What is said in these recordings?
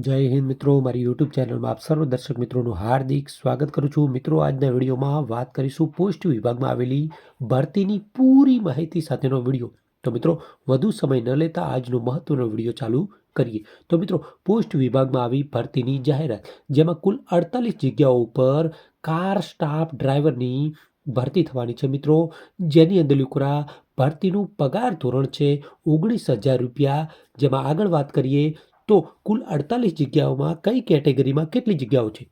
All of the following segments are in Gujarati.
જય હિન્દ મિત્રો, મારી યુટ્યુબ ચેનલમાં આપ સર્વ દર્શક મિત્રોનું હાર્દિક સ્વાગત કરું છું. મિત્રો, આજના વિડીયોમાં વાત કરીશું પોસ્ટ વિભાગમાં આવેલી ભરતીની પૂરી માહિતી સાથેનો વિડીયો. તો મિત્રો, વધુ સમય ન લેતા આજનો મહત્વનો વિડીયો ચાલુ કરીએ. તો મિત્રો, પોસ્ટ વિભાગમાં આવી ભરતીની જાહેરાત, જેમાં કુલ 48 જગ્યાઓ ઉપર કાર સ્ટાફ ડ્રાઈવરની ભરતી થવાની છે. મિત્રો, જેની અંદર લુકરા ભરતીનું પગાર ધોરણ છે 19,000 રૂપિયા. જેમાં આગળ વાત કરીએ તો કુલ 48 જગ્યાઓમાં કઈ કેટેગરીમાં કેટલી જગ્યાઓ છે?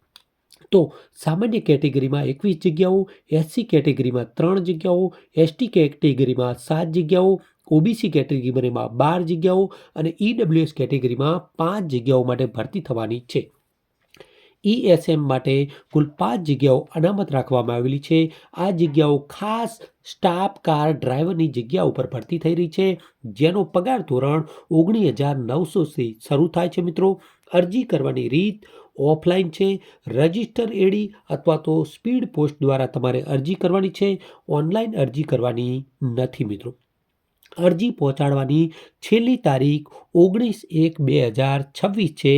તો સામાન્ય કેટેગરીમાં 21 જગ્યાઓ, એસસી કેટેગરીમાં 3 જગ્યાઓ, એસટી કેટેગરીમાં 7 જગ્યાઓ, ઓબીસી કેટેગરીમાં 12 જગ્યાઓ અને ઈડબ્લ્યુએસ કેટેગરીમાં 5 જગ્યાઓ માટે ભરતી થવાની છે. ESM માટે કુલ 5 જગ્યાઓ અનામત રાખવામાં આવેલી છે. આ જગ્યાઓ ખાસ સ્ટાફ કાર ડ્રાઈવરની જગ્યા ઉપર ભરતી થઈ રહી છે, જેનો પગાર ધોરણ 19,900થી શરૂ થાય છે. મિત્રો, અરજી કરવાની રીત ઓફલાઈન છે. રજિસ્ટર એડી અથવા તો સ્પીડ પોસ્ટ દ્વારા તમારે અરજી કરવાની છે. ઓનલાઈન અરજી કરવાની નથી. મિત્રો, અરજી પહોંચાડવાની છેલ્લી તારીખ 19/1/2026 છે.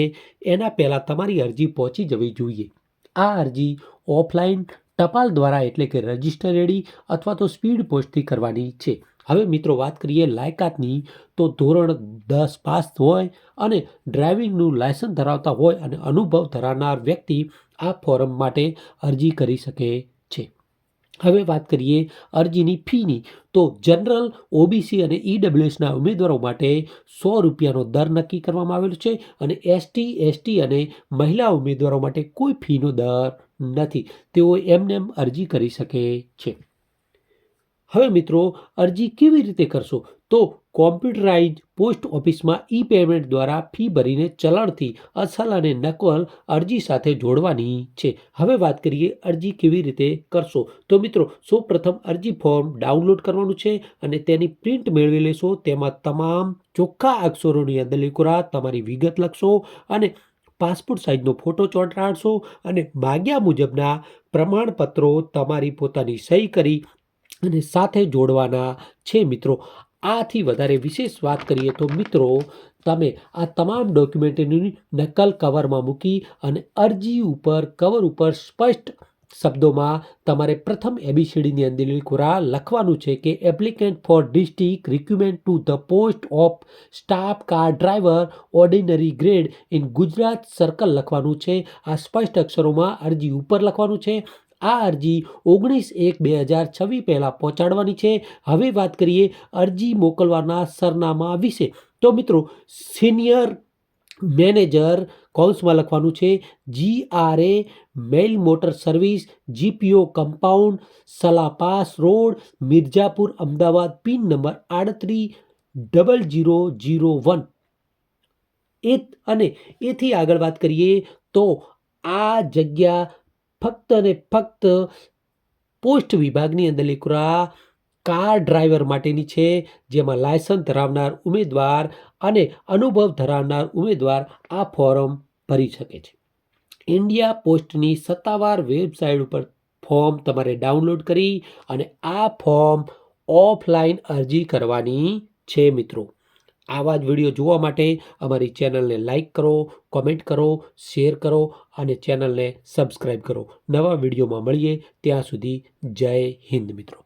એના પહેલાં તમારી અરજી પહોંચી જવી જોઈએ. આ અરજી ઓફલાઈન ટપાલ દ્વારા એટલે કે રજિસ્ટર એડી અથવા તો સ્પીડ પોસ્ટથી કરવાની છે. હવે મિત્રો, વાત કરીએ લાયકાતની, તો ધોરણ 10 પાસ હોય અને ડ્રાઇવિંગનું લાયસન્સ ધરાવતા હોય અને અનુભવ ધરાવનાર વ્યક્તિ આ ફોરમ માટે અરજી કરી શકે છે. હવે વાત કરીએ અરજીની ફીની, તો જનરલ, ઓબીસી અને ઈડબ્લ્યુએસના ઉમેદવારો માટે 100 રૂપિયાનો દર નક્કી કરવામાં આવેલો છે અને એસટી અને મહિલા ઉમેદવારો માટે કોઈ ફીનો દર નથી. તેઓ એમને અરજી કરી શકે છે. હવે મિત્રો, અરજી કેવી રીતે કરશો? તો કોમ્પ્યુટરાઇઝ પોસ્ટ ઓફિસમાં પેમેન્ટ દ્વારા ફી ભરીને ચલણથી અસલ અને નકલ અરજી સાથે જોડવાની છે. હવે વાત કરીએ અરજી કેવી રીતે કરશો. તો મિત્રો, સૌપ્રથમ અરજી ફોર્મ ડાઉનલોડ કરવાનું છે અને તેની પ્રિન્ટ મેળવી લેશો. તેમાં તમામ ચોખ્ખા અક્ષરોની અંદર લીકોરા તમારી વિગત લખશો અને પાસપોર્ટ સાઇઝનો ફોટો ચોંટાડશો અને માગ્યા મુજબના પ્રમાણપત્રો તમારી પોતાની સહી કરી અને સાથે જોડવાના છે. મિત્રો, આથી વધારે વિશેષ વાત કરીએ તો મિત્રો, તમે આ તમામ ડોક્યુમેન્ટની નકલ કવરમાં મૂકી અને અરજી ઉપર કવર ઉપર સ્પષ્ટ શબ્દોમાં તમારે પ્રથમ ABCDની અંદર લીકોરા લખવાનું છે કે applicant for district recruitment to the post of staff car driver ordinary grade in Gujarat circle લખવાનું છે. આ સ્પષ્ટ અક્ષરોમાં અરજી ઉપર લખવાનું છે. આ અરજી 19/1/2026 પહેલાં પહોંચાડવાની છે. હવે વાત કરીએ અરજી મોકલવાના સરનામા વિશે. તો મિત્રો, સિનિયર મેનેજર કૌંસમાં લખવાનું છે GRA mail motor service, GPO compound, Salapas road, Mirzapur, Ahmedabad, pin number 380001. અને એથી આગળ વાત કરીએ તો આ જગ્યા ફક્ત અને ફક્ત પોસ્ટ વિભાગની અંદર લીકોરા કાર ડ્રાઈવર માટેની છે, જેમાં લાયસન્સ ધરાવનાર ઉમેદવાર અને અનુભવ ધરાવનાર ઉમેદવાર આ ફોર્મ ભરી શકે છે. ઇન્ડિયા પોસ્ટની સત્તાવાર વેબસાઇટ ઉપર ફોર્મ તમારે ડાઉનલોડ કરી અને આ ફોર્મ ઓફલાઈન અરજી કરવાની છે. મિત્રો, આવા જ વિડીયો જોવા માટે અમારી ચેનલને લાઈક કરો, કોમેન્ટ કરો, શેર કરો અને ચેનલને સબસ્ક્રાઈબ કરો. નવા વિડીયોમાં મળીએ, ત્યાં સુધી જય હિન્દ મિત્રો.